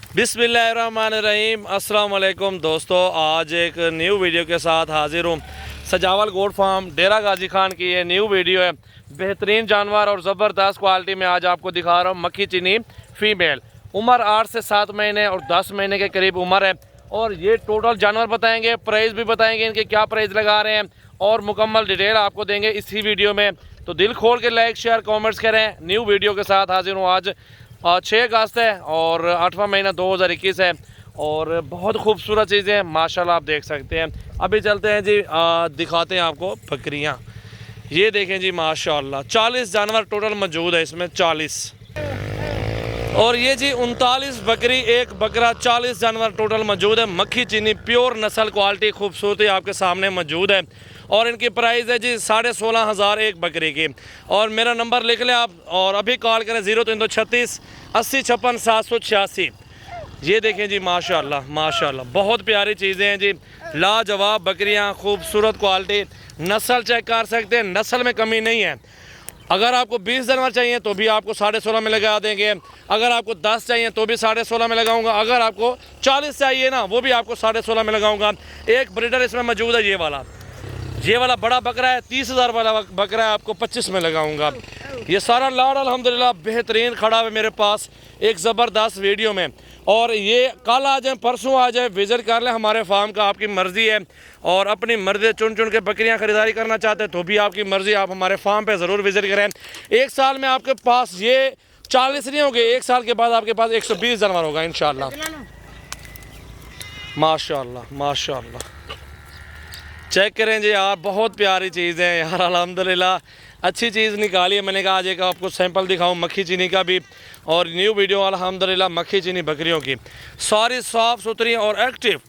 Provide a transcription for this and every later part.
बिस्मिल्लाहिर्रहमानिर्रहीम। अस्सलाम वालेकुम दोस्तों, आज एक न्यू वीडियो के साथ हाजिर हूँ। सजावल गोट फार्म डेरा गाजी खान की ये न्यू वीडियो है। बेहतरीन जानवर और ज़बरदस्त क्वालिटी में आज आपको दिखा रहा हूँ। मक्खी चीनी फ़ीमेल, उम्र 8 से 7 महीने और 10 महीने के करीब उम्र है। और ये टोटल जानवर बताएंगे, प्राइस भी बताएंगे, इनके क्या प्राइस लगा रहे हैं और मुकम्मल डिटेल आपको देंगे इसी वीडियो में। तो दिल खोल के लाइक शेयर कमेंट्स करें। न्यू वीडियो के साथ हाजिर हूँ। आज 6 अगस्त है और 8वां महीना 2021 है और बहुत खूबसूरत चीज़ें हैं माशाल्लाह, आप देख सकते हैं। अभी चलते हैं जी, दिखाते हैं आपको बकरियां। ये देखें जी माशाल्लाह, 40 जानवर टोटल मौजूद है इसमें, 40। और ये जी 39 बकरी, एक बकरा, 40 जानवर टोटल मौजूद है। मक्खी चीनी प्योर नस्ल, क्वालिटी, खूबसूरती आपके सामने मौजूद है। और इनकी प्राइस है जी 16,500 एक बकरी की। और मेरा नंबर लिख लें आप और अभी कॉल करें 0336 80 56 786। ये देखें जी माशाल्लाह माशाल्लाह, बहुत प्यारी चीज़ें हैं जी, लाजवाब बकरियां, खूबसूरत क्वालिटी, नस्ल चेक कर सकते हैं, नस्ल में कमी नहीं है। अगर आपको 20 जानवर चाहिए तो भी आपको 16.5 में लगा देंगे। अगर आपको 10 चाहिए तो भी 16.5 में लगाऊंगा। अगर आपको 40 चाहिए ना, वो भी आपको 16.5 में लगाऊंगा। एक ब्रीडर इसमें मौजूद है, ये वाला बड़ा बकरा है, 30,000 वाला बकरा है, आपको 25 में लगाऊंगा। ये सारा लाड़ अल्हम्दुलिल्लाह बेहतरीन खड़ा है मेरे पास एक ज़बरदस्त वीडियो में। और ये कल आ जाए, परसों आ जाए, विज़िट कर लें हमारे फार्म का, आपकी मर्ज़ी है। और अपनी मर्ज़ी चुन चुन के बकरियां ख़रीदारी करना चाहते हैं तो भी आपकी मर्ज़ी, आप हमारे फार्म पे ज़रूर विज़िट करें। एक साल में आपके पास ये 40 नहीं होंगे, एक साल के बाद आपके पास 120 जानवर होगा इंशाल्लाह। माशाल्लाह माशाल्लाह, चेक करें जी यार, बहुत प्यारी चीज़ है यार, अल्हम्दुलिल्लाह अच्छी चीज़ निकाली है। मैंने कहा आज एक आपको सैंपल दिखाऊं मक्खी चीनी का भी। और न्यू वीडियो अल्हम्दुलिल्लाह मक्खी चीनी बकरियों की, सारी साफ़ सुथरी और एक्टिव,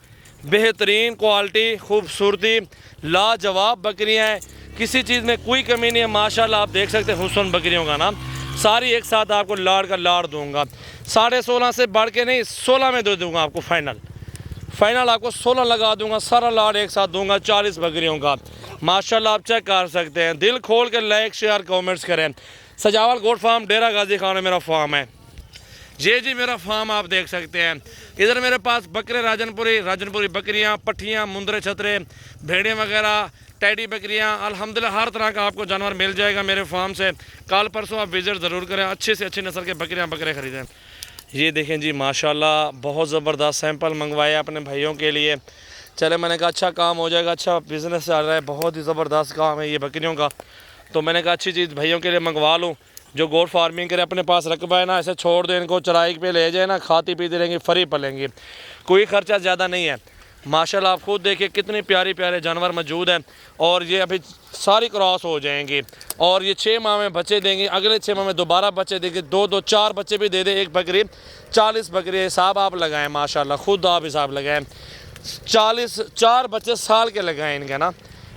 बेहतरीन क्वालिटी, खूबसूरती, लाजवाब बकरियाँ हैं। किसी चीज़ में कोई कमी नहीं है माशाल्लाह। आप देख सकते हैं हुस्न बकरियों का ना, सारी एक साथ आपको लाड़ का लाड़ दूँगा। 16.5 से बढ़ के नहीं, 16 में दे दूँगा आपको फाइनल आपको 16 लगा दूंगा, सारा लाड एक साथ दूंगा 40 बकरियों का माशाल्लाह। आप चेक कर सकते हैं। दिल खोल के लाइक शेयर कमेंट्स करें। सजावल गोट फार्म डेरा गाजी खान में मेरा फार्म है। ये जी मेरा फार्म आप देख सकते हैं। इधर मेरे पास बकरे राजनपुरी बकरियां, पट्ठियां, मुंदरे छतरे, भेड़ें वगैरह, टैडी बकरियां, अल्हम्दुलिल्लाह हर तरह का आपको जानवर मिल जाएगा मेरे फार्म से। कल परसों आप विज़िट ज़रूर करें, अच्छे से अच्छी नस्ल के बकरे ख़रीदें। ये देखें जी माशाल्लाह, बहुत ज़बरदस्त सैंपल मंगवाए अपने भाइयों के लिए। चले, मैंने कहा अच्छा काम हो जाएगा, अच्छा बिज़नेस चल रहा है, बहुत ही ज़बरदस्त काम है ये बकरियों का। तो मैंने कहा अच्छी चीज़ भाइयों के लिए मंगवा लूँ। जो गोट फार्मिंग करे, अपने पास रकबा है ना, ऐसे छोड़ दे इनको, चराई पे ले जाए ना, खाती पीती रहेंगी, फ्री पलेंगी, कोई ख़र्चा ज़्यादा नहीं है माशाल्लाह। आप खुद देखिए कितने प्यारे प्यारे जानवर मौजूद हैं। और ये अभी सारी क्रॉस हो जाएंगी और ये 6 माह में बच्चे देंगे, अगले 6 माह में दोबारा बच्चे देंगे, 4 बच्चे भी दे दे एक बकरी। 40 बकरी हिसाब आप लगाएं माशाल्लाह, खुद आप हिसाब लगाएं। 4 बच्चे साल के लगाएं इनके ना,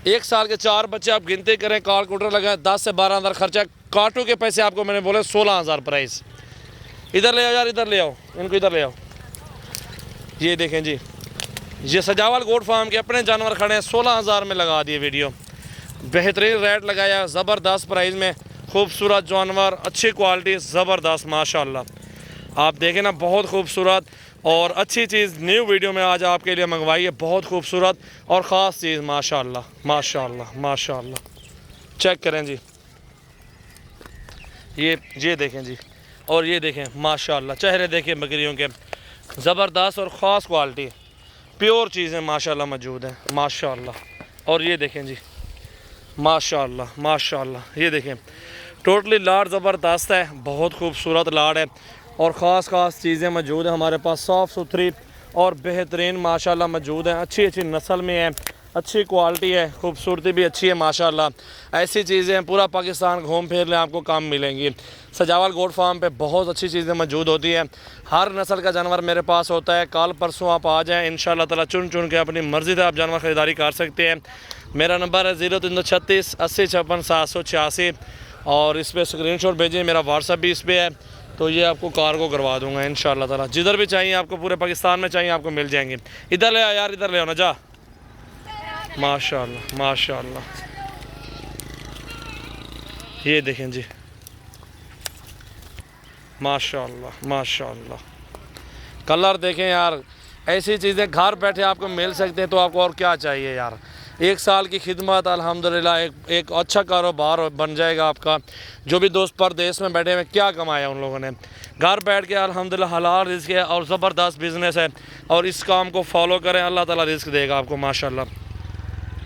एक साल के 4 बच्चे आप गिनती करें, कैलकुलेटर लगाएं, 10 से 12 हज़ार खर्चा। काटू के पैसे आपको मैंने बोले 16,000 प्राइस। इधर ले आओ यार, इधर ले आओ इनको, इधर ले आओ। ये देखें जी, ये सजावल गोट फार्म के अपने जानवर खड़े हैं, 16,000 में लगा दिए वीडियो। बेहतरीन रेट लगाया, ज़बरदस्त प्राइस में, खूबसूरत जानवर, अच्छी क्वालिटी, ज़बरदस्त माशाल्लाह। आप देखें ना, बहुत खूबसूरत और अच्छी चीज़ न्यू वीडियो में आज आपके लिए मंगवाई है। बहुत खूबसूरत और ख़ास चीज़ माशाल्लाह माशाल्लाह माशाल्लाह। चेक करें जी, ये देखें जी, और ये देखें माशाल्लाह, चेहरे देखें बकरियों के, ज़बरदस्त और ख़ास क्वालिटी, प्योर चीज़ें माशाल्लाह मौजूद हैं माशाल्लाह। और ये देखें जी माशाल्लाह माशाल्लाह, ये देखें टोटली लाड़ ज़बरदस्त है, बहुत खूबसूरत लाड़ है और ख़ास चीज़ें मौजूद हैं हमारे पास, साफ़ सुथरी और बेहतरीन माशाल्लाह मौजूद हैं। अच्छी नस्ल में है, अच्छी क्वालिटी है, खूबसूरती भी अच्छी है माशाल्लाह। ऐसी चीज़ें पूरा पाकिस्तान घूम फिर लें आपको काम मिलेंगी। सजावल गोट फार्म पे बहुत अच्छी चीज़ें मौजूद होती हैं, हर नस्ल का जानवर मेरे पास होता है। कल परसों आप आ जाएँ इंशाल्लाह ताला, चुन चुन के अपनी मर्ज़ी से आप जानवर ख़रीदारी कर सकते हैं। मेरा नंबर है 0336 80 56 786 और इस पर स्क्रीनशॉट भेजिए। मेरा व्हाट्सअप भी इस पर है, तो ये आपको कार्गो करवा दूँगा इंशाल्लाह ताला। जिधर भी चाहिए आपको, पूरे पाकिस्तान में चाहिए आपको मिल जाएंगे। इधर ले आओ यार, इधर ले आओ ना जा। माशाल्लाह माशाल्लाह, ये देखें जी माशाल्लाह माशाल्लाह, कलर देखें यार, ऐसी चीज़ें घर बैठे आपको मिल सकते हैं तो आपको और क्या चाहिए यार। 1 साल की खिदमत अल्हम्दुलिल्लाह, एक अच्छा कारोबार बन जाएगा आपका। जो भी दोस्त परदेश में बैठे हुए, क्या कमाया उन लोगों ने, घर बैठ के अल्हम्दुलिल्लाह हलाल रिज़्क है और ज़बरदस्त बिज़नेस है। और इस काम को फॉलो करें, अल्लाह ताला रिज़्क देगा आपको। माशाल्लाह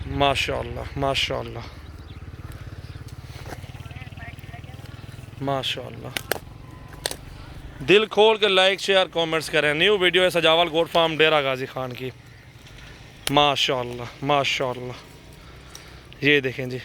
माशाल्लाह माशाल्लाह माशाल्लाह। दिल खोल के लाइक शेयर कमेंट्स करें। न्यू वीडियो है सजावल गोट फार्म डेरा गाजी खान की। माशाल्लाह माशाल्लाह, ये देखें जी।